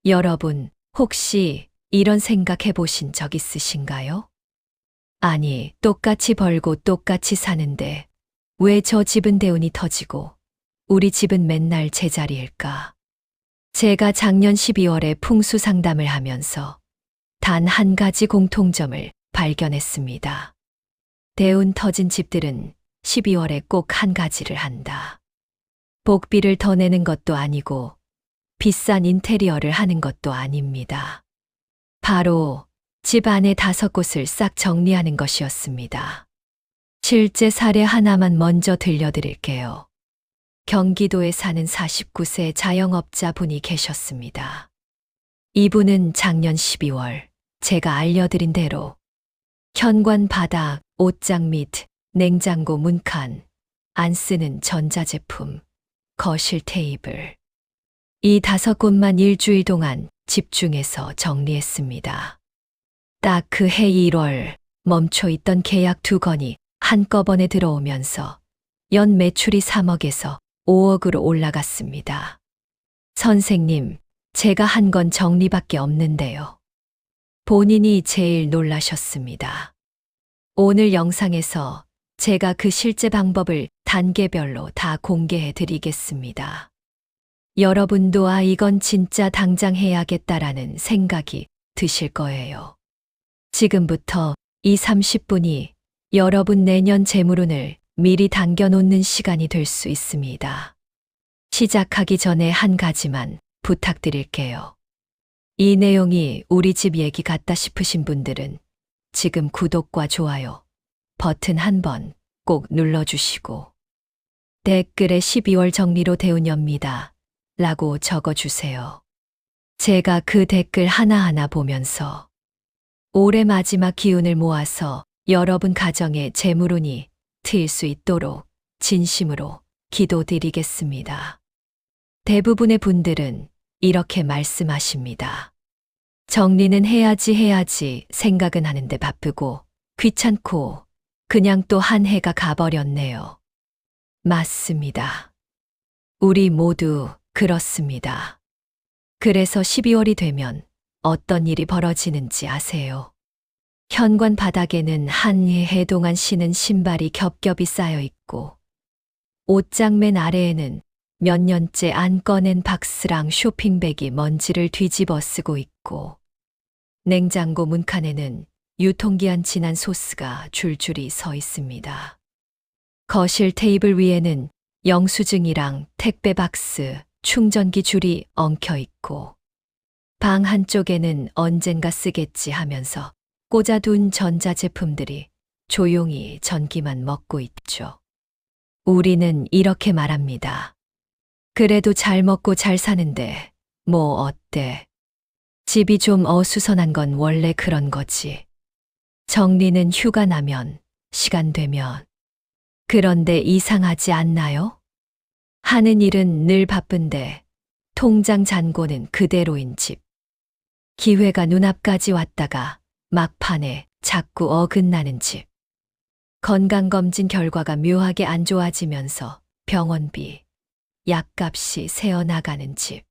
여러분, 혹시 이런 생각 해보신 적 있으신가요? 아니, 똑같이 벌고 똑같이 사는데 왜 저 집은 대운이 터지고 우리 집은 맨날 제자리일까? 제가 작년 12월에 풍수 상담을 하면서 단 한 가지 공통점을 발견했습니다. 대운 터진 집들은 12월에 꼭 한 가지를 한다. 복비를 더 내는 것도 아니고 비싼 인테리어를 하는 것도 아닙니다. 바로 집 안에 5곳을 싹 정리하는 것이었습니다. 실제 사례 하나만 먼저 들려드릴게요. 경기도에 사는 49세 자영업자 분이 계셨습니다. 이분은 작년 12월 제가 알려드린 대로 현관 바닥, 옷장 및 냉장고 문칸, 안 쓰는 전자제품, 거실 테이블, 이 5곳만 일주일 동안 집중해서 정리했습니다. 딱 그 해 1월 멈춰있던 계약 2건이 한꺼번에 들어오면서 연 매출이 3억에서 5억으로 올라갔습니다. 선생님, 제가 한 건 정리밖에 없는데요. 본인이 제일 놀라셨습니다. 오늘 영상에서 제가 그 실제 방법을 단계별로 다 공개해 드리겠습니다. 여러분도 이건 진짜 당장 해야겠다라는 생각이 드실 거예요. 지금부터 30분이 여러분 내년 재물운을 미리 당겨놓는 시간이 될 수 있습니다. 시작하기 전에 한 가지만 부탁드릴게요. 이 내용이 우리 집 얘기 같다 싶으신 분들은 지금 구독과 좋아요 버튼 한번 꼭 눌러주시고 댓글에 12월 정리로 대운엽니다 라고 적어주세요. 제가 그 댓글 하나하나 보면서 올해 마지막 기운을 모아서 여러분 가정의 재물운이 트일 수 있도록 진심으로 기도드리겠습니다. 대부분의 분들은 이렇게 말씀하십니다. 정리는 해야지 생각은 하는데 바쁘고 귀찮고 그냥 또 한 해가 가버렸네요. 맞습니다. 우리 모두 그렇습니다. 그래서 12월이 되면 어떤 일이 벌어지는지 아세요? 현관 바닥에는 한 해 동안 신은 신발이 겹겹이 쌓여 있고 옷장 맨 아래에는 몇 년째 안 꺼낸 박스랑 쇼핑백이 먼지를 뒤집어 쓰고 있고 냉장고 문칸에는 유통기한 지난 소스가 줄줄이 서 있습니다. 거실 테이블 위에는 영수증이랑 택배 박스, 충전기 줄이 엉켜 있고 방 한쪽에는 언젠가 쓰겠지 하면서 꽂아둔 전자제품들이 조용히 전기만 먹고 있죠. 우리는 이렇게 말합니다. 그래도 잘 먹고 잘 사는데 뭐 어때? 집이 좀 어수선한 건 원래 그런 거지. 정리는 휴가 나면, 시간 되면. 그런데 이상하지 않나요? 하는 일은 늘 바쁜데 통장 잔고는 그대로인 집. 기회가 눈앞까지 왔다가 막판에 자꾸 어긋나는 집. 건강검진 결과가 묘하게 안 좋아지면서 병원비, 약값이 새어나가는 집.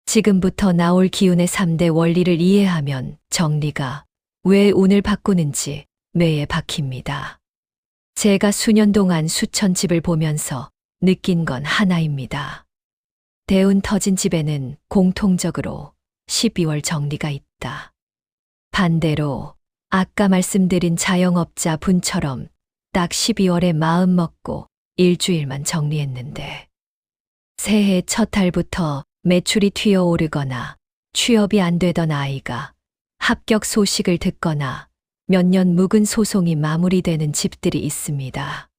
지금부터 나올 기운의 3대 원리를 이해하면 정리가 왜 운을 바꾸는지 뇌에 박힙니다. 제가 수년 동안 수천 집을 보면서 느낀 건 하나입니다. 대운 터진 집에는 공통적으로 12월 정리가 있다. 반대로 아까 말씀드린 자영업자 분처럼 딱 12월에 마음 먹고 일주일만 정리했는데 새해 첫 달부터 매출이 튀어오르거나 취업이 안 되던 아이가 합격 소식을 듣거나 몇 년 묵은 소송이 마무리되는 집들이 있습니다.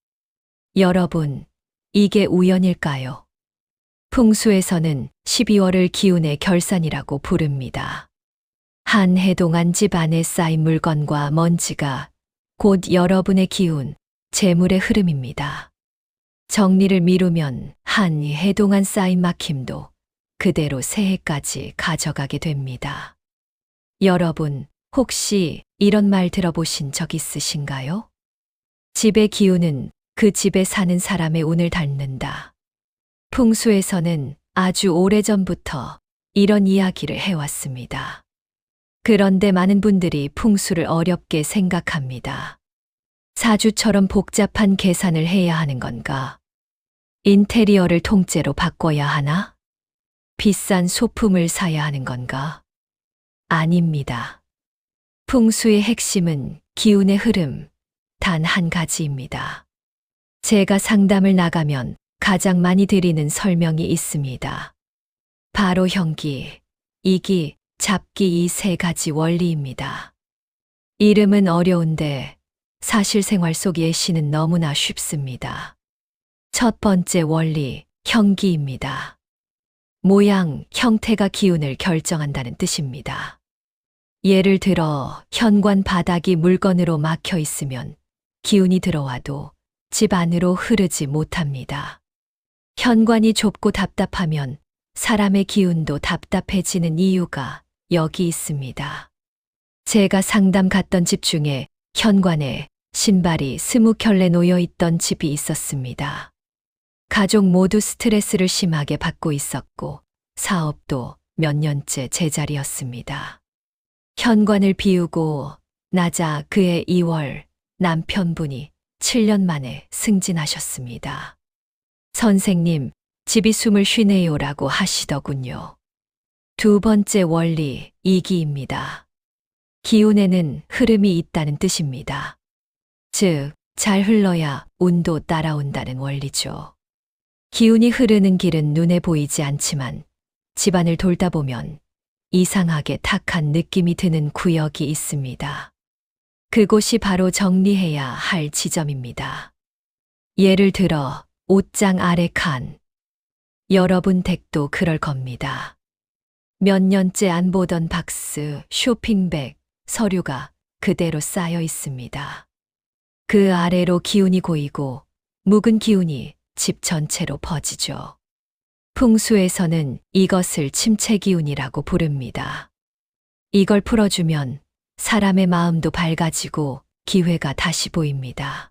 여러분, 이게 우연일까요? 풍수에서는 12월을 기운의 결산이라고 부릅니다. 한 해 동안 집 안에 쌓인 물건과 먼지가 곧 여러분의 기운, 재물의 흐름입니다. 정리를 미루면 한 해 동안 쌓인 막힘도 그대로 새해까지 가져가게 됩니다. 여러분, 혹시 이런 말 들어보신 적 있으신가요? 집의 기운은 그 집에 사는 사람의 운을 닮는다. 풍수에서는 아주 오래전부터 이런 이야기를 해왔습니다. 그런데 많은 분들이 풍수를 어렵게 생각합니다. 사주처럼 복잡한 계산을 해야 하는 건가? 인테리어를 통째로 바꿔야 하나? 비싼 소품을 사야 하는 건가? 아닙니다. 풍수의 핵심은 기운의 흐름, 단 한 가지입니다. 제가 상담을 나가면 가장 많이 드리는 설명이 있습니다. 바로 형기, 이기, 잡기 이 세 가지 원리입니다. 이름은 어려운데 사실 생활 속 예시는 너무나 쉽습니다. 첫 번째 원리, 형기입니다. 모양, 형태가 기운을 결정한다는 뜻입니다. 예를 들어 현관 바닥이 물건으로 막혀 있으면 기운이 들어와도 집 안으로 흐르지 못합니다. 현관이 좁고 답답하면 사람의 기운도 답답해지는 이유가 여기 있습니다. 제가 상담 갔던 집 중에 현관에 신발이 20켤레 놓여 있던 집이 있었습니다. 가족 모두 스트레스를 심하게 받고 있었고 사업도 몇 년째 제자리였습니다. 현관을 비우고 나자 그해 2월 남편분이 7년 만에 승진하셨습니다. 선생님, 집이 숨을 쉬네요라고 하시더군요. 두 번째 원리, 이기입니다. 기운에는 흐름이 있다는 뜻입니다. 즉, 잘 흘러야 운도 따라온다는 원리죠. 기운이 흐르는 길은 눈에 보이지 않지만 집안을 돌다 보면 이상하게 탁한 느낌이 드는 구역이 있습니다. 그곳이 바로 정리해야 할 지점입니다. 예를 들어 옷장 아래 칸. 여러분 댁도 그럴 겁니다. 몇 년째 안 보던 박스, 쇼핑백, 서류가 그대로 쌓여 있습니다. 그 아래로 기운이 고이고 묵은 기운이 집 전체로 퍼지죠. 풍수에서는 이것을 침체 기운이라고 부릅니다. 이걸 풀어주면 사람의 마음도 밝아지고 기회가 다시 보입니다.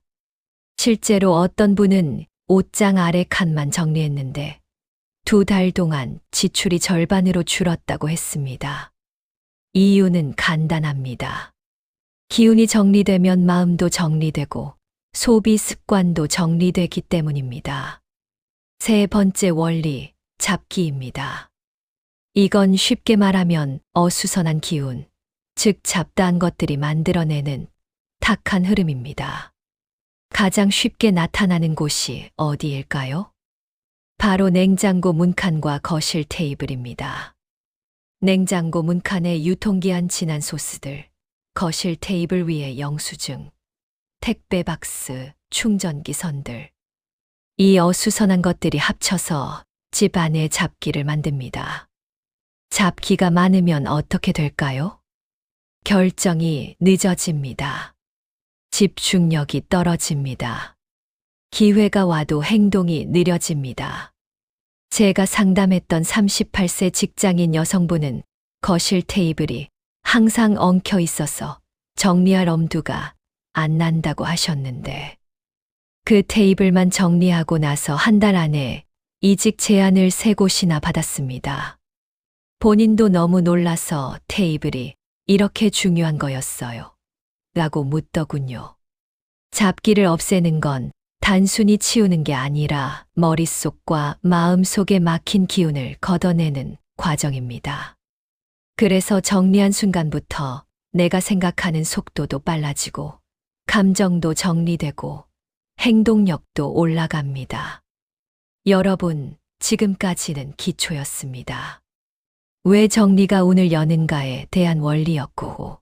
실제로 어떤 분은 옷장 아래 칸만 정리했는데 2달 동안 지출이 절반으로 줄었다고 했습니다. 이유는 간단합니다. 기운이 정리되면 마음도 정리되고 소비 습관도 정리되기 때문입니다. 세 번째 원리, 잡기입니다. 이건 쉽게 말하면 어수선한 기운, 즉 잡다한 것들이 만들어내는 탁한 흐름입니다. 가장 쉽게 나타나는 곳이 어디일까요? 바로 냉장고 문칸과 거실 테이블입니다. 냉장고 문칸에 유통기한 지난 소스들, 거실 테이블 위에 영수증, 택배 박스, 충전기 선들. 이 어수선한 것들이 합쳐서 집 안에 잡기를 만듭니다. 잡기가 많으면 어떻게 될까요? 결정이 늦어집니다. 집중력이 떨어집니다. 기회가 와도 행동이 느려집니다. 제가 상담했던 38세 직장인 여성분은 거실 테이블이 항상 엉켜 있어서 정리할 엄두가 안 난다고 하셨는데 그 테이블만 정리하고 나서 한 달 안에 이직 제안을 3곳이나 받았습니다. 본인도 너무 놀라서 테이블이 이렇게 중요한 거였어요. 라고 묻더군요. 잡기를 없애는 건 단순히 치우는 게 아니라 머릿속과 마음속에 막힌 기운을 걷어내는 과정입니다. 그래서 정리한 순간부터 내가 생각하는 속도도 빨라지고 감정도 정리되고 행동력도 올라갑니다. 여러분, 지금까지는 기초였습니다. 왜 정리가 운을 여는가에 대한 원리였고,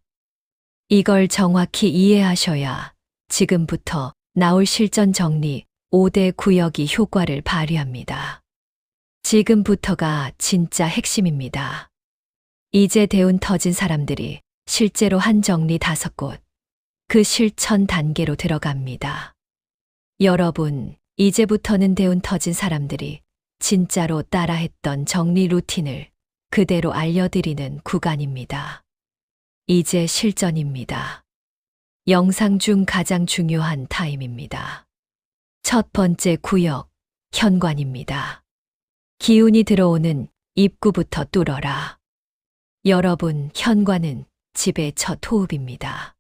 이걸 정확히 이해하셔야 지금부터 나올 실전 정리 5대 구역이 효과를 발휘합니다. 지금부터가 진짜 핵심입니다. 이제 대운 터진 사람들이 실제로 한 정리 5곳, 그 실천 단계로 들어갑니다. 여러분, 이제부터는 대운 터진 사람들이 진짜로 따라했던 정리 루틴을 그대로 알려드리는 구간입니다. 이제 실전입니다. 영상 중 가장 중요한 타임입니다. 첫 번째 구역, 현관입니다. 기운이 들어오는 입구부터 뚫어라. 여러분, 현관은 집의 첫 호흡입니다.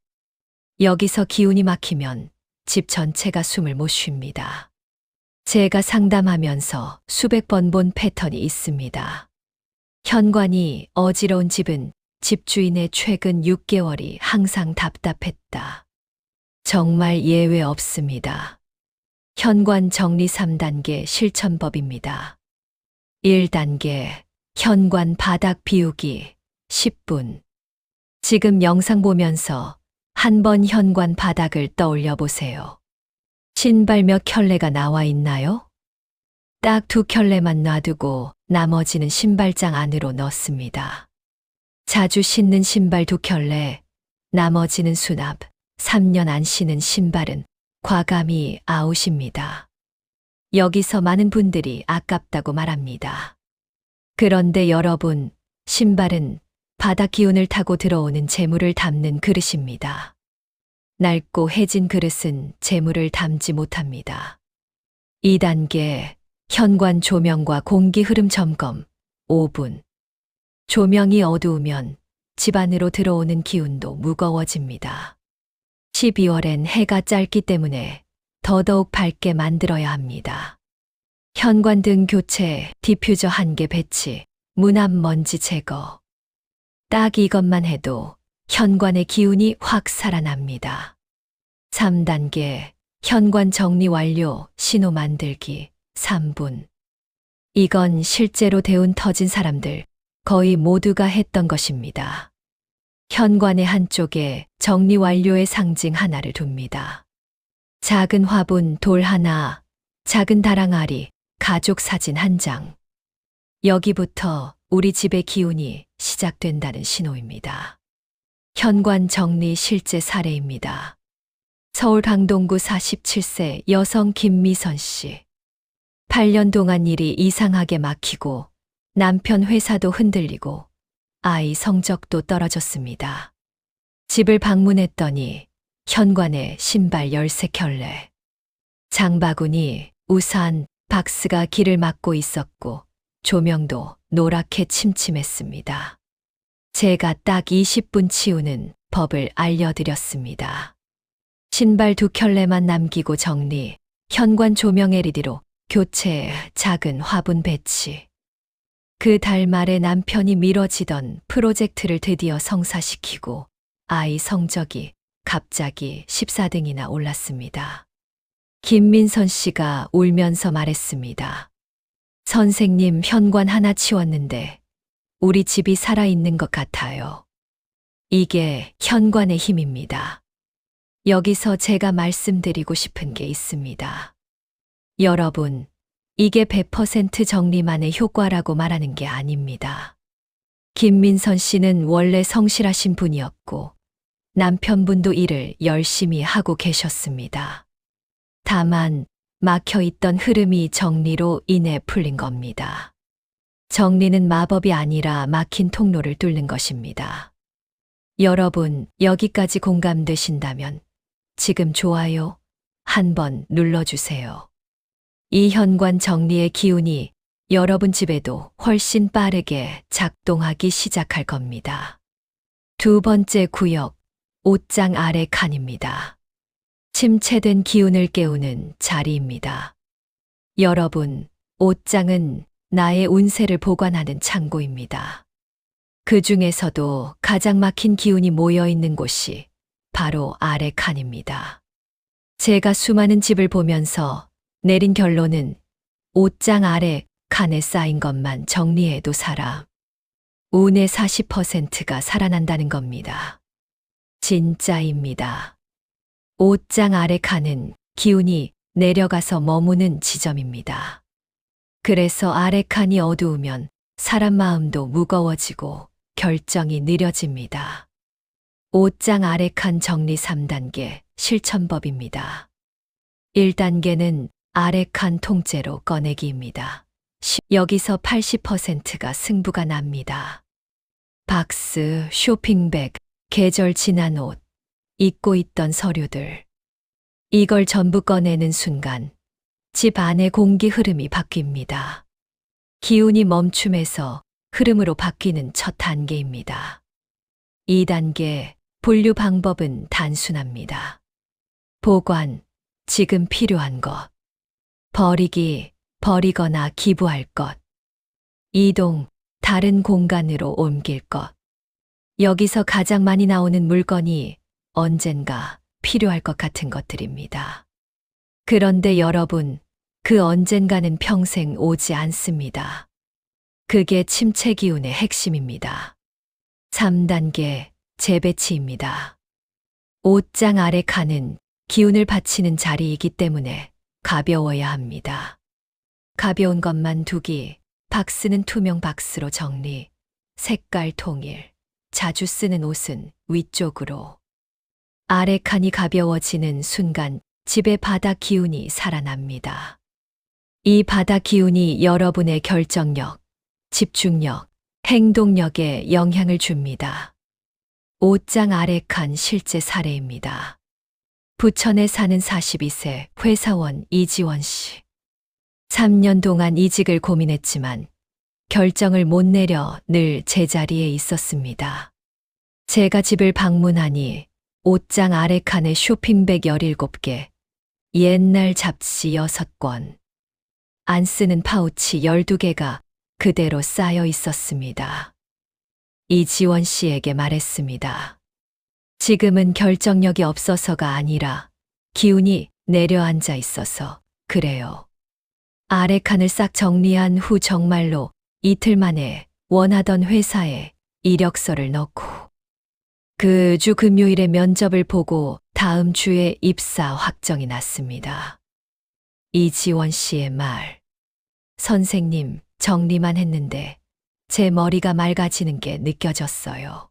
여기서 기운이 막히면 집 전체가 숨을 못 쉽니다. 제가 상담하면서 수백 번 본 패턴이 있습니다. 현관이 어지러운 집은 집주인의 최근 6개월이 항상 답답했다. 정말 예외 없습니다. 현관 정리 3단계 실천법입니다. 1단계 현관 바닥 비우기 10분. 지금 영상 보면서 한번 현관 바닥을 떠올려 보세요. 신발 몇 켤레가 나와 있나요? 딱 2켤레만 놔두고 나머지는 신발장 안으로 넣습니다. 자주 신는 신발 2켤레, 나머지는 수납, 3년 안 신은 신발은 과감히 아웃입니다. 여기서 많은 분들이 아깝다고 말합니다. 그런데 여러분, 신발은 바닥 기운을 타고 들어오는 재물을 담는 그릇입니다. 낡고 해진 그릇은 재물을 담지 못합니다. 2단계 현관 조명과 공기 흐름 점검 5분. 조명이 어두우면 집 안으로 들어오는 기운도 무거워집니다. 12월엔 해가 짧기 때문에 더더욱 밝게 만들어야 합니다. 현관등 교체, 디퓨저 1개 배치, 문 앞 먼지 제거. 딱 이것만 해도 현관의 기운이 확 살아납니다. 3단계 현관 정리 완료, 신호 만들기 3분. 이건 실제로 대운 터진 사람들 거의 모두가 했던 것입니다. 현관의 한쪽에 정리 완료의 상징 하나를 둡니다. 작은 화분 돌 하나, 작은 다랑아리, 가족 사진 1장. 여기부터 우리 집의 기운이 시작된다는 신호입니다. 현관 정리 실제 사례입니다. 서울 강동구 47세 여성 김미선 씨. 8년 동안 일이 이상하게 막히고 남편 회사도 흔들리고 아이 성적도 떨어졌습니다. 집을 방문했더니 현관에 신발 13켤레, 장바구니, 우산, 박스가 길을 막고 있었고 조명도 노랗게 침침했습니다. 제가 딱 20분 치우는 법을 알려드렸습니다. 신발 2켤레만 남기고 정리, 현관 조명 LED로 교체, 작은 화분 배치. 그 달 말에 남편이 미뤄지던 프로젝트를 드디어 성사시키고 아이 성적이 갑자기 14등이나 올랐습니다. 김민선 씨가 울면서 말했습니다. 선생님, 현관 하나 치웠는데 우리 집이 살아있는 것 같아요. 이게 현관의 힘입니다. 여기서 제가 말씀드리고 싶은 게 있습니다. 여러분, 이게 100% 정리만의 효과라고 말하는 게 아닙니다. 김민선 씨는 원래 성실하신 분이었고 남편분도 일을 열심히 하고 계셨습니다. 다만 막혀있던 흐름이 정리로 인해 풀린 겁니다. 정리는 마법이 아니라 막힌 통로를 뚫는 것입니다. 여러분, 여기까지 공감되신다면 지금 좋아요 한번 눌러주세요. 이 현관 정리의 기운이 여러분 집에도 훨씬 빠르게 작동하기 시작할 겁니다. 2번째 구역, 옷장 아래 칸입니다. 침체된 기운을 깨우는 자리입니다. 여러분, 옷장은 나의 운세를 보관하는 창고입니다. 그 중에서도 가장 막힌 기운이 모여 있는 곳이 바로 아래 칸입니다. 제가 수많은 집을 보면서 내린 결론은 옷장 아래 칸에 쌓인 것만 정리해도 운의 40%가 살아난다는 겁니다. 진짜입니다. 옷장 아래 칸은 기운이 내려가서 머무는 지점입니다. 그래서 아래 칸이 어두우면 사람 마음도 무거워지고 결정이 느려집니다. 옷장 아래 칸 정리 3단계 실천법입니다. 1단계는 아래 칸 통째로 꺼내기입니다. 여기서 80%가 승부가 납니다. 박스, 쇼핑백, 계절 지난 옷, 잊고 있던 서류들. 이걸 전부 꺼내는 순간 집 안의 공기 흐름이 바뀝니다. 기운이 멈춤에서 흐름으로 바뀌는 첫 단계입니다. 2단계 분류 방법은 단순합니다. 보관, 지금 필요한 것. 버리기, 버리거나 기부할 것. 이동, 다른 공간으로 옮길 것. 여기서 가장 많이 나오는 물건이 언젠가 필요할 것 같은 것들입니다. 그런데 여러분, 그 언젠가는 평생 오지 않습니다. 그게 침체 기운의 핵심입니다. 3단계 재배치입니다. 옷장 아래 칸은 기운을 받치는 자리이기 때문에 가벼워야 합니다. 가벼운 것만 두기, 박스는 투명 박스로 정리, 색깔 통일, 자주 쓰는 옷은 위쪽으로. 아래 칸이 가벼워지는 순간 집의 바닥 기운이 살아납니다. 이 바닥 기운이 여러분의 결정력, 집중력, 행동력에 영향을 줍니다. 옷장 아래 칸 실제 사례입니다. 부천에 사는 42세 회사원 이지원 씨. 3년 동안 이직을 고민했지만 결정을 못 내려 늘 제자리에 있었습니다. 제가 집을 방문하니 옷장 아래 칸에 쇼핑백 17개, 옛날 잡지 6권, 안 쓰는 파우치 12개가 그대로 쌓여 있었습니다. 이지원 씨에게 말했습니다. 지금은 결정력이 없어서가 아니라 기운이 내려앉아 있어서 그래요. 아래 칸을 싹 정리한 후 정말로 이틀 만에 원하던 회사에 이력서를 넣고 그 주 금요일에 면접을 보고 다음 주에 입사 확정이 났습니다. 이지원 씨의 말. 선생님, 정리만 했는데 제 머리가 맑아지는 게 느껴졌어요.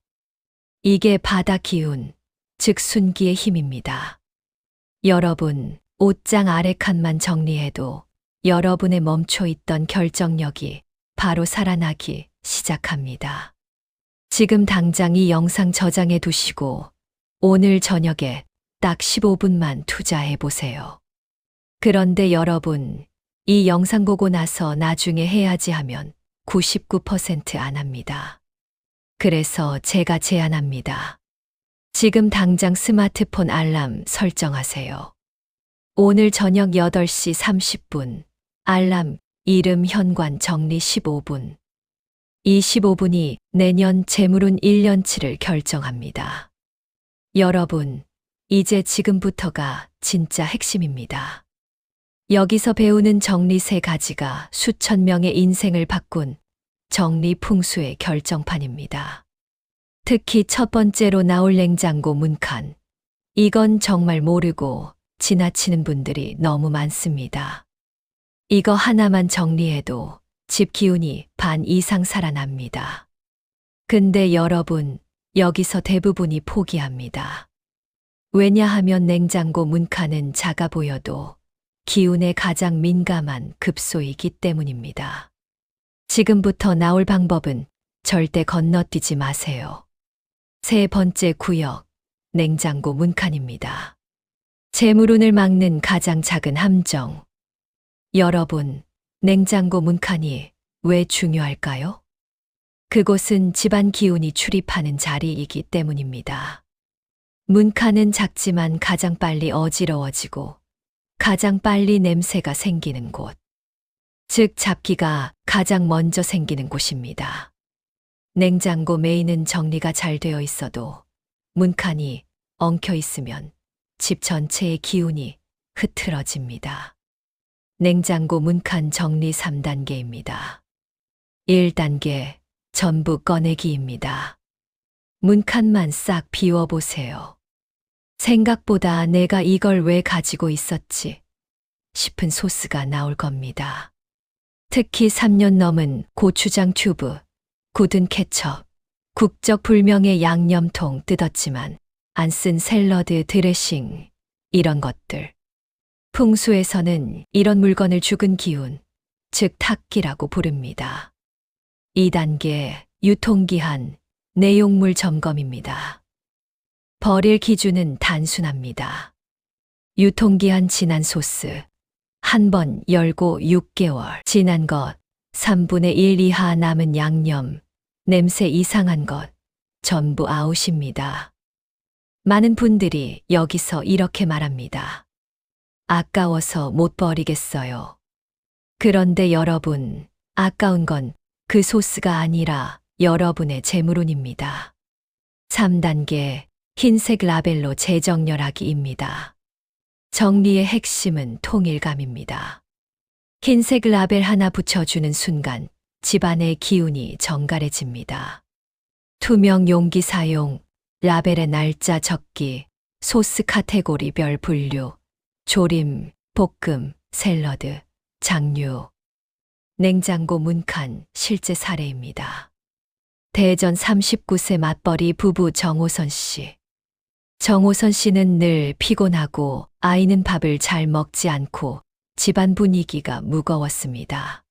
이게 바닥 기운, 즉 순기의 힘입니다. 여러분, 옷장 아래 칸만 정리해도 여러분의 멈춰있던 결정력이 바로 살아나기 시작합니다. 지금 당장 이 영상 저장해 두시고 오늘 저녁에 딱 15분만 투자해 보세요. 그런데 여러분, 이 영상 보고 나서 나중에 해야지 하면 99% 안 합니다. 그래서 제가 제안합니다. 지금 당장 스마트폰 알람 설정하세요. 오늘 저녁 8시 30분, 알람, 이름 현관 정리 15분. 이 15분이 내년 재물운 1년치를 결정합니다. 여러분, 이제 지금부터가 진짜 핵심입니다. 여기서 배우는 정리 3가지가 수천 명의 인생을 바꾼 정리 풍수의 결정판입니다. 특히 첫 번째로 나올 냉장고 문칸. 이건 정말 모르고 지나치는 분들이 너무 많습니다. 이거 하나만 정리해도 집 기운이 반 이상 살아납니다. 근데 여러분, 여기서 대부분이 포기합니다. 왜냐하면 냉장고 문칸은 작아 보여도 기운에 가장 민감한 급소이기 때문입니다. 지금부터 나올 방법은 절대 건너뛰지 마세요. 세 번째 구역, 냉장고 문칸입니다. 재물운을 막는 가장 작은 함정. 여러분, 냉장고 문칸이 왜 중요할까요? 그곳은 집안 기운이 출입하는 자리이기 때문입니다. 문칸은 작지만 가장 빨리 어지러워지고 가장 빨리 냄새가 생기는 곳. 즉 잡기가 가장 먼저 생기는 곳입니다. 냉장고 메인은 정리가 잘 되어 있어도 문칸이 엉켜 있으면 집 전체의 기운이 흐트러집니다. 냉장고 문칸 정리 3단계입니다. 1단계 전부 꺼내기입니다. 문칸만 싹 비워보세요. 생각보다 내가 이걸 왜 가지고 있었지 싶은 소스가 나올 겁니다. 특히 3년 넘은 고추장 튜브, 굳은 케첩, 국적 불명의 양념통 뜯었지만 안 쓴 샐러드 드레싱, 이런 것들. 풍수에서는 이런 물건을 죽은 기운, 즉 탁기라고 부릅니다. 2단계 유통기한, 내용물 점검입니다. 버릴 기준은 단순합니다. 유통기한 지난 소스, 한 번 열고 6개월 지난 것, 3분의 1 이하 남은 양념, 냄새 이상한 것, 전부 아웃입니다. 많은 분들이 여기서 이렇게 말합니다. 아까워서 못 버리겠어요. 그런데 여러분, 아까운 건 그 소스가 아니라 여러분의 재물운입니다. 3단계 흰색 라벨로 재정렬하기입니다. 정리의 핵심은 통일감입니다. 흰색 라벨 하나 붙여주는 순간 집안의 기운이 정갈해집니다. 투명 용기 사용, 라벨의 날짜 적기, 소스 카테고리별 분류, 조림, 볶음, 샐러드, 장류. 냉장고 문칸 실제 사례입니다. 대전 39세 맞벌이 부부 정호선 씨. 정호선 씨는 늘 피곤하고 아이는 밥을 잘 먹지 않고 집안 분위기가 무거웠습니다.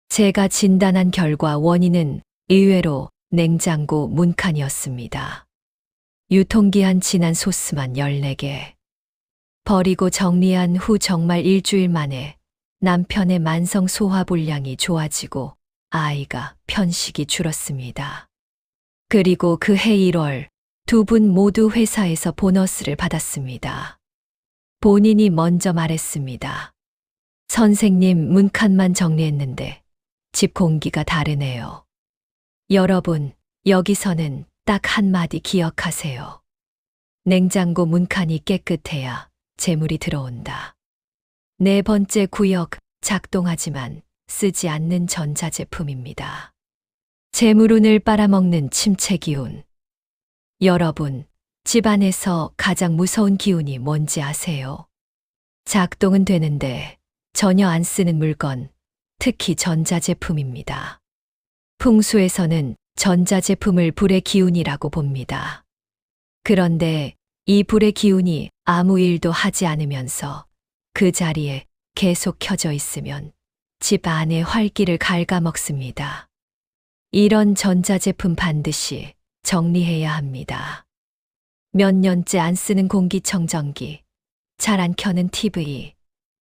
제가 진단한 결과 원인은 의외로 냉장고 문칸이었습니다. 유통기한 지난 소스만 14개. 버리고 정리한 후 정말 일주일 만에 남편의 만성 소화불량이 좋아지고 아이가 편식이 줄었습니다. 그리고 그해 1월 두 분 모두 회사에서 보너스를 받았습니다. 본인이 먼저 말했습니다. 선생님, 문칸만 정리했는데 집 공기가 다르네요. 여러분, 여기서는 딱 한마디 기억하세요. 냉장고 문칸이 깨끗해야 재물이 들어온다. 네 번째 구역, 작동하지만 쓰지 않는 전자제품입니다. 재물운을 빨아먹는 침체 기운. 여러분, 집안에서 가장 무서운 기운이 뭔지 아세요? 작동은 되는데 전혀 안 쓰는 물건, 특히 전자제품입니다. 풍수에서는 전자제품을 불의 기운이라고 봅니다. 그런데 이 불의 기운이 아무 일도 하지 않으면서 그 자리에 계속 켜져 있으면 집 안의 활기를 갉아먹습니다. 이런 전자제품 반드시 정리해야 합니다. 몇 년째 안 쓰는 공기청정기, 잘 안 켜는 TV,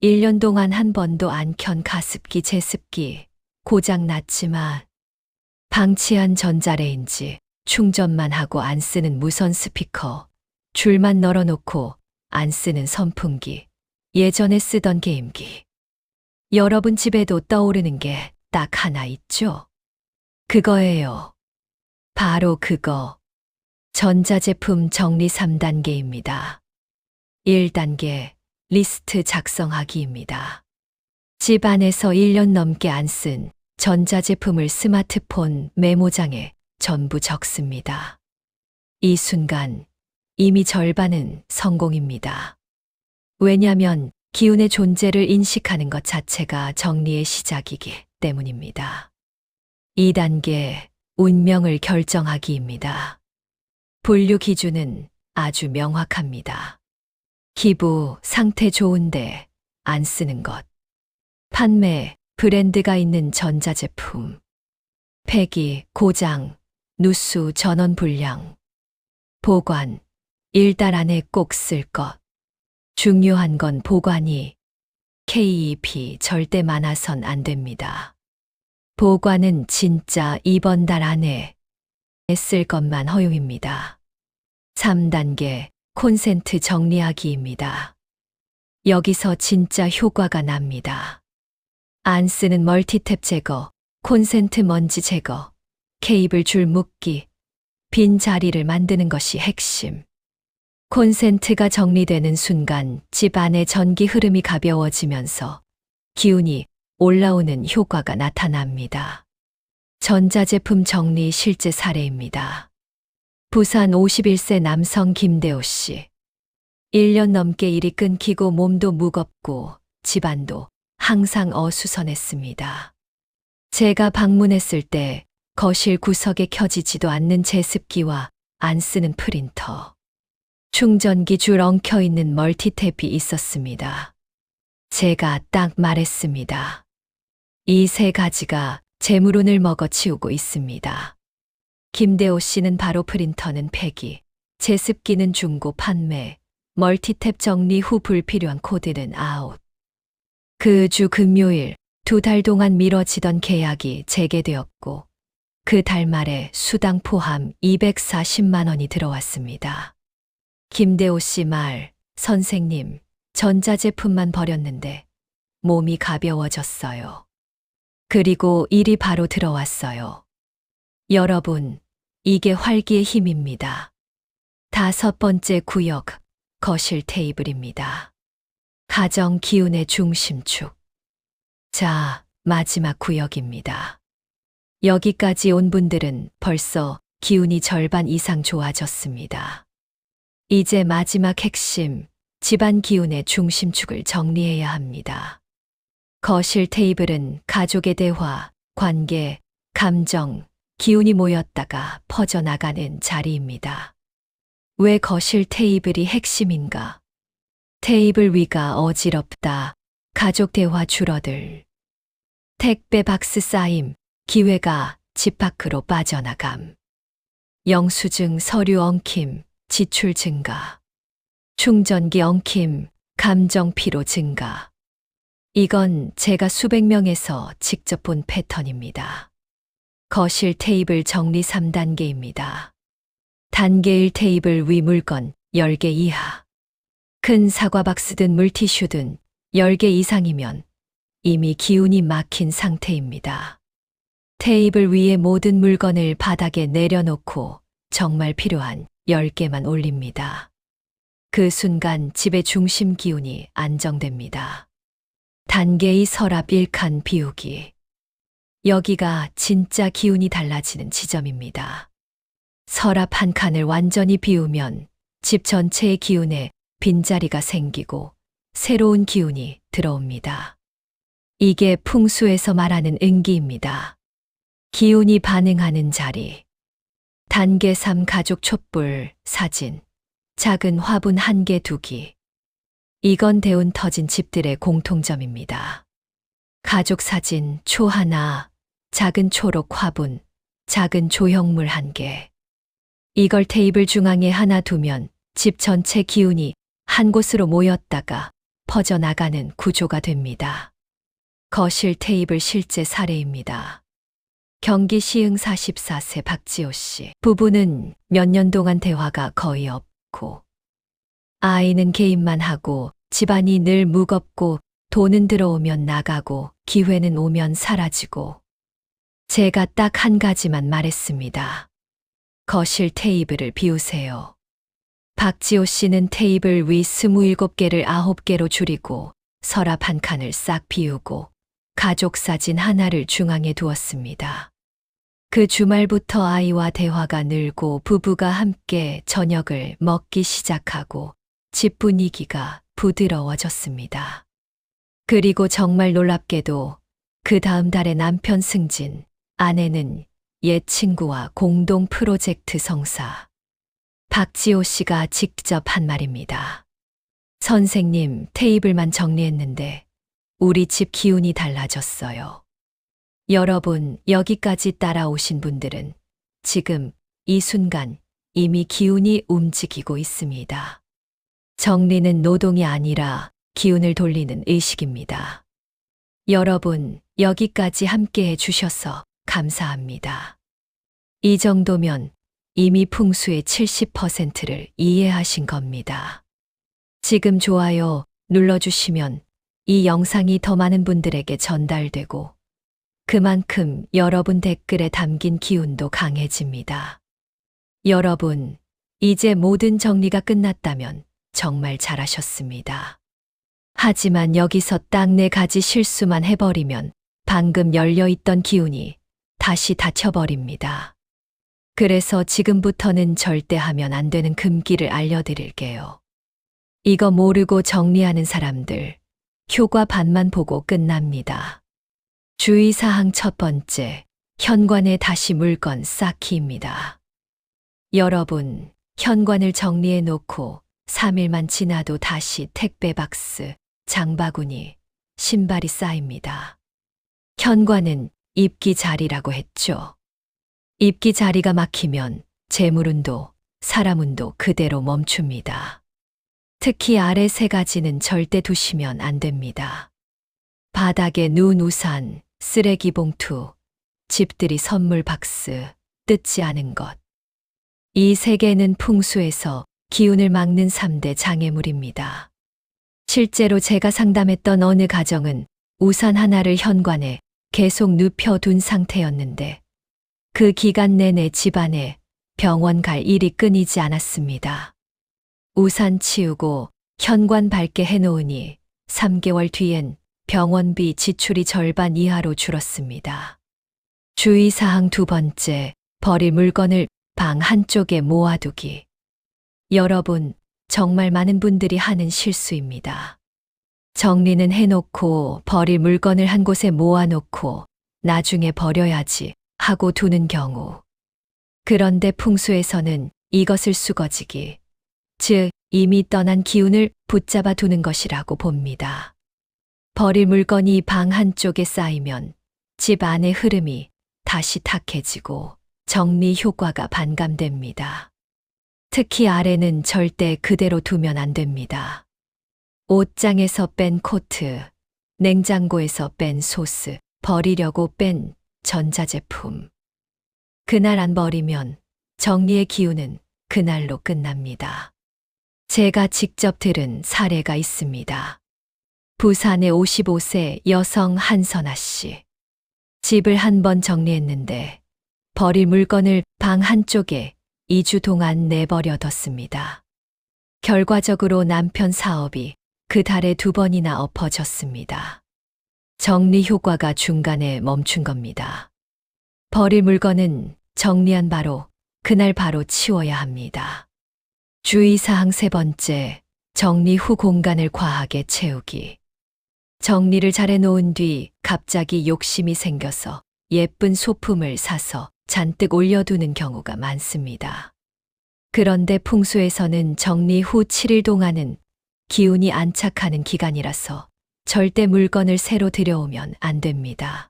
1년 동안 한 번도 안 켠 가습기, 제습기, 고장 났지만 방치한 전자레인지, 충전만 하고 안 쓰는 무선 스피커, 줄만 널어놓고 안 쓰는 선풍기, 예전에 쓰던 게임기. 여러분 집에도 떠오르는 게 딱 하나 있죠? 그거예요. 바로 그거. 전자제품 정리 3단계입니다. 1단계 리스트 작성하기입니다. 집 안에서 1년 넘게 안 쓴 전자제품을 스마트폰 메모장에 전부 적습니다. 이 순간 이미 절반은 성공입니다. 왜냐하면 기운의 존재를 인식하는 것 자체가 정리의 시작이기 때문입니다. 2단계 운명을 결정하기입니다. 분류 기준은 아주 명확합니다. 기부, 상태 좋은데 안 쓰는 것. 판매, 브랜드가 있는 전자제품. 폐기, 고장, 누수, 전원 불량. 보관, 1달 안에 꼭 쓸 것. 중요한 건 보관이 KEP 절대 많아선 안 됩니다. 보관은 진짜 이번 달 안에 쓸 것만 허용입니다. 3단계 콘센트 정리하기입니다. 여기서 진짜 효과가 납니다. 안 쓰는 멀티탭 제거, 콘센트 먼지 제거, 케이블 줄 묶기, 빈 자리를 만드는 것이 핵심. 콘센트가 정리되는 순간 집 안의 전기 흐름이 가벼워지면서 기운이 올라오는 효과가 나타납니다. 전자제품 정리 실제 사례입니다. 부산 51세 남성 김대호 씨. 1년 넘게 일이 끊기고 몸도 무겁고 집안도 항상 어수선했습니다. 제가 방문했을 때 거실 구석에 켜지지도 않는 제습기와 안 쓰는 프린터, 충전기 줄 엉켜 있는 멀티탭이 있었습니다. 제가 딱 말했습니다. 이 세 가지가 재물운을 먹어치우고 있습니다. 김대호 씨는 바로 프린터는 폐기, 제습기는 중고 판매, 멀티탭 정리 후 불필요한 코드는 아웃. 그 주 금요일 2달 동안 미뤄지던 계약이 재개되었고 그 달 말에 수당 포함 240만 원이 들어왔습니다. 김대호 씨 말, 선생님, 전자제품만 버렸는데 몸이 가벼워졌어요. 그리고 일이 바로 들어왔어요. 여러분, 이게 활기의 힘입니다. 5번째 구역, 거실 테이블입니다. 가정 기운의 중심축. 자, 마지막 구역입니다. 여기까지 온 분들은 벌써 기운이 절반 이상 좋아졌습니다. 이제 마지막 핵심, 집안 기운의 중심축을 정리해야 합니다. 거실 테이블은 가족의 대화, 관계, 감정, 기운이 모였다가 퍼져나가는 자리입니다. 왜 거실 테이블이 핵심인가? 테이블 위가 어지럽다, 가족 대화 줄어들, 택배 박스 쌓임, 기회가 집 밖으로 빠져나감, 영수증 서류 엉킴, 지출 증가, 충전기 엉킴, 감정 피로 증가. 이건 제가 수백 명에서 직접 본 패턴입니다. 거실 테이블 정리 3단계입니다. 단계 1 테이블 위 물건 10개 이하. 큰 사과 박스든 물티슈든 10개 이상이면 이미 기운이 막힌 상태입니다. 테이블 위에 모든 물건을 바닥에 내려놓고 정말 필요한 10개만 올립니다. 그 순간 집의 중심 기운이 안정됩니다. 단계 2 서랍 1칸 비우기. 여기가 진짜 기운이 달라지는 지점입니다. 서랍 한 칸을 완전히 비우면 집 전체의 기운에 빈자리가 생기고 새로운 기운이 들어옵니다. 이게 풍수에서 말하는 응기입니다. 기운이 반응하는 자리. 단계 3 가족 촛불, 사진. 작은 화분 1개 두기. 이건 대운 터진 집들의 공통점입니다. 가족 사진 초 하나, 작은 초록 화분, 작은 조형물 1개. 이걸 테이블 중앙에 하나 두면 집 전체 기운이 한 곳으로 모였다가 퍼져나가는 구조가 됩니다. 거실 테이블 실제 사례입니다. 경기 시흥 44세 박지호 씨. 부부는 몇 년 동안 대화가 거의 없고 아이는 개인만 하고 집안이 늘 무겁고 돈은 들어오면 나가고 기회는 오면 사라지고 제가 딱 한 가지만 말했습니다. 거실 테이블을 비우세요. 박지호 씨는 테이블 위 27개를 9개로 줄이고 서랍 한 칸을 싹 비우고 가족 사진 하나를 중앙에 두었습니다. 그 주말부터 아이와 대화가 늘고 부부가 함께 저녁을 먹기 시작하고 집 분위기가 부드러워졌습니다. 그리고 정말 놀랍게도 그 다음 달에 남편 승진, 아내는 옛 친구와 공동 프로젝트 성사. 박지호 씨가 직접 한 말입니다. 선생님, 테이블만 정리했는데 우리 집 기운이 달라졌어요. 여러분, 여기까지 따라오신 분들은 지금 이 순간 이미 기운이 움직이고 있습니다. 정리는 노동이 아니라 기운을 돌리는 의식입니다. 여러분, 여기까지 함께 해주셔서 감사합니다. 이 정도면 이미 풍수의 70%를 이해하신 겁니다. 지금 좋아요 눌러주시면 이 영상이 더 많은 분들에게 전달되고 그만큼 여러분 댓글에 담긴 기운도 강해집니다. 여러분, 이제 모든 정리가 끝났다면 정말 잘하셨습니다. 하지만 여기서 딱 4가지 실수만 해버리면 방금 열려있던 기운이 다시 닫혀버립니다. 그래서 지금부터는 절대 하면 안 되는 금기를 알려드릴게요. 이거 모르고 정리하는 사람들, 효과 반만 보고 끝납니다. 주의사항 첫 번째, 현관에 다시 물건 쌓기입니다. 여러분, 현관을 정리해 놓고 3일만 지나도 다시 택배 박스, 장바구니, 신발이 쌓입니다. 현관은 입기 자리라고 했죠. 입기 자리가 막히면 재물운도, 사람운도 그대로 멈춥니다. 특히 아래 3가지는 절대 두시면 안 됩니다. 바닥에 누운 우산, 쓰레기 봉투, 집들이 선물 박스, 뜯지 않은 것. 이 세 개는 풍수에서 기운을 막는 3대 장애물입니다. 실제로 제가 상담했던 어느 가정은 우산 하나를 현관에 계속 눕혀둔 상태였는데 그 기간 내내 집안에 병원 갈 일이 끊이지 않았습니다. 우산 치우고 현관 밝게 해놓으니 3개월 뒤엔 병원비 지출이 절반 이하로 줄었습니다. 주의사항 2번째, 버릴 물건을 방 한쪽에 모아두기. 여러분, 정말 많은 분들이 하는 실수입니다. 정리는 해놓고 버릴 물건을 한 곳에 모아놓고 나중에 버려야지 하고 두는 경우. 그런데 풍수에서는 이것을 수거지기, 즉 이미 떠난 기운을 붙잡아 두는 것이라고 봅니다. 버릴 물건이 방 한쪽에 쌓이면 집 안의 흐름이 다시 탁해지고 정리 효과가 반감됩니다. 특히 아래는 절대 그대로 두면 안 됩니다. 옷장에서 뺀 코트, 냉장고에서 뺀 소스, 버리려고 뺀 전자제품. 그날 안 버리면 정리의 기운은 그날로 끝납니다. 제가 직접 들은 사례가 있습니다. 부산의 55세 여성 한선아 씨. 집을 한 번 정리했는데 버릴 물건을 방 한쪽에 2주 동안 내버려뒀습니다. 결과적으로 남편 사업이 그 달에 2번이나 엎어졌습니다. 정리 효과가 중간에 멈춘 겁니다. 버릴 물건은 정리한 바로 그날 바로 치워야 합니다. 주의사항 3번째, 정리 후 공간을 과하게 채우기. 정리를 잘 해놓은 뒤 갑자기 욕심이 생겨서 예쁜 소품을 사서 잔뜩 올려두는 경우가 많습니다. 그런데 풍수에서는 정리 후 7일 동안은 기운이 안착하는 기간이라서 절대 물건을 새로 들여오면 안 됩니다.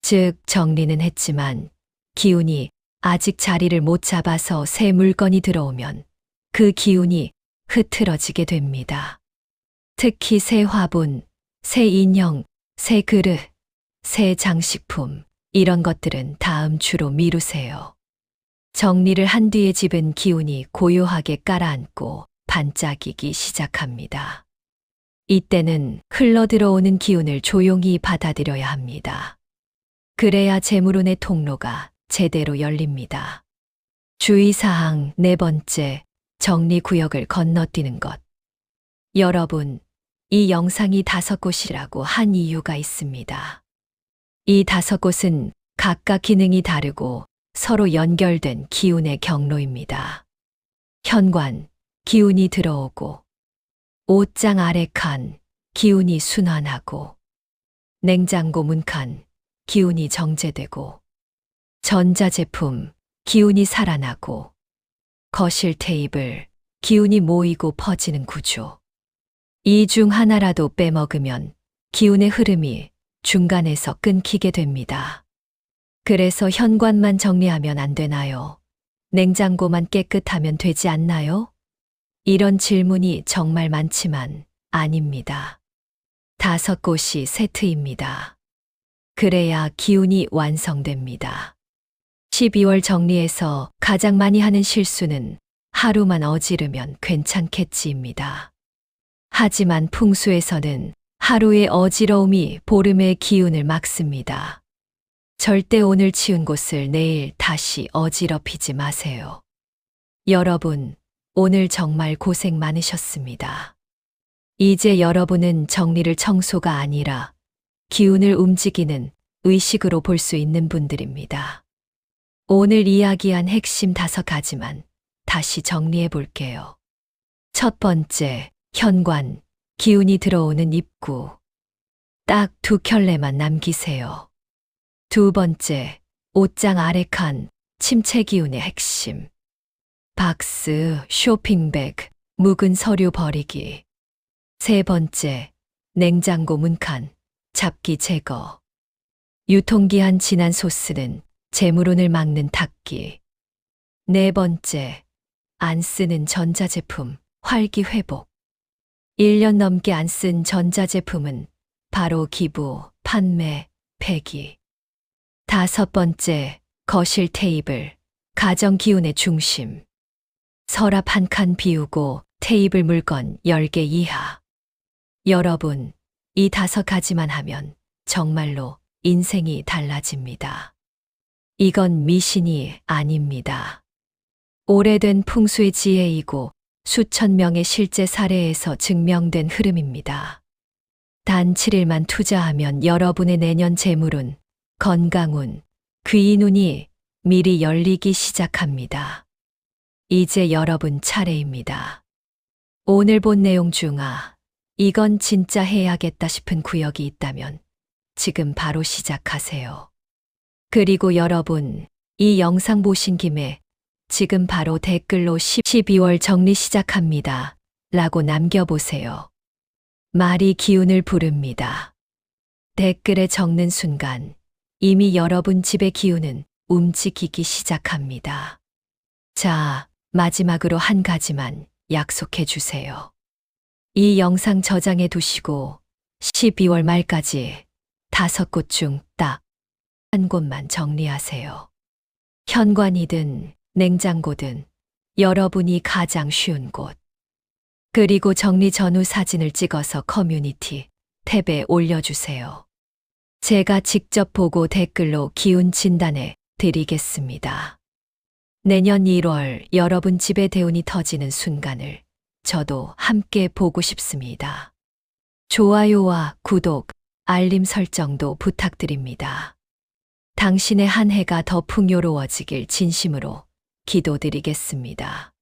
즉, 정리는 했지만 기운이 아직 자리를 못 잡아서 새 물건이 들어오면 그 기운이 흐트러지게 됩니다. 특히 새 화분, 새 인형, 새 그릇, 새 장식품, 이런 것들은 다음 주로 미루세요. 정리를 한 뒤에 집은 기운이 고요하게 깔아앉고 반짝이기 시작합니다. 이때는 흘러들어오는 기운을 조용히 받아들여야 합니다. 그래야 재물운의 통로가 제대로 열립니다. 주의사항 4번째, 정리구역을 건너뛰는 것. 여러분, 이 영상이 5곳이라고 한 이유가 있습니다. 이 5곳은 각각 기능이 다르고 서로 연결된 기운의 경로입니다. 현관, 기운이 들어오고, 옷장 아래 칸, 기운이 순환하고, 냉장고 문칸, 기운이 정제되고, 전자제품, 기운이 살아나고, 거실 테이블, 기운이 모이고 퍼지는 구조. 이 중 하나라도 빼먹으면 기운의 흐름이 중간에서 끊기게 됩니다. 그래서 현관만 정리하면 안 되나요? 냉장고만 깨끗하면 되지 않나요? 이런 질문이 정말 많지만 아닙니다. 5곳이 세트입니다. 그래야 기운이 완성됩니다. 12월 정리에서 가장 많이 하는 실수는 하루만 어지르면 괜찮겠지입니다. 하지만 풍수에서는 하루의 어지러움이 보름의 기운을 막습니다. 절대 오늘 치운 곳을 내일 다시 어지럽히지 마세요. 여러분, 오늘 정말 고생 많으셨습니다. 이제 여러분은 정리를 청소가 아니라 기운을 움직이는 의식으로 볼 수 있는 분들입니다. 오늘 이야기한 핵심 5가지만 다시 정리해 볼게요. 첫 번째, 현관, 기운이 들어오는 입구. 딱 2켤레만 남기세요. 두 번째, 옷장 아래 칸, 침체 기운의 핵심. 박스, 쇼핑백, 묵은 서류 버리기. 세 번째, 냉장고 문칸, 잡기 제거. 유통기한 지난 소스는 재물운을 막는 닦기. 네 번째, 안 쓰는 전자제품, 활기 회복. 1년 넘게 안 쓴 전자제품은 바로 기부, 판매, 폐기. 5번째, 거실 테이블, 가정 기운의 중심. 서랍 한 칸 비우고 테이블 물건 10개 이하. 여러분, 이 5가지만 하면 정말로 인생이 달라집니다. 이건 미신이 아닙니다. 오래된 풍수의 지혜이고 수천 명의 실제 사례에서 증명된 흐름입니다. 단 7일만 투자하면 여러분의 내년 재물운, 건강운, 귀인운이 미리 열리기 시작합니다. 이제 여러분 차례입니다. 오늘 본 내용 중 이건 진짜 해야겠다 싶은 구역이 있다면 지금 바로 시작하세요. 그리고 여러분, 이 영상 보신 김에 지금 바로 댓글로 12월 정리 시작합니다. 라고 남겨보세요. 말이 기운을 부릅니다. 댓글에 적는 순간 이미 여러분 집의 기운은 움직이기 시작합니다. 자, 마지막으로 한 가지만 약속해 주세요. 이 영상 저장해 두시고 12월 말까지 5곳 중 딱 한 곳만 정리하세요. 현관이든 냉장고든 여러분이 가장 쉬운 곳. 그리고 정리 전후 사진을 찍어서 커뮤니티 탭에 올려주세요. 제가 직접 보고 댓글로 기운 진단해 드리겠습니다. 내년 1월 여러분 집에 대운이 터지는 순간을 저도 함께 보고 싶습니다. 좋아요와 구독, 알림 설정도 부탁드립니다. 당신의 한 해가 더 풍요로워지길 진심으로 기도드리겠습니다.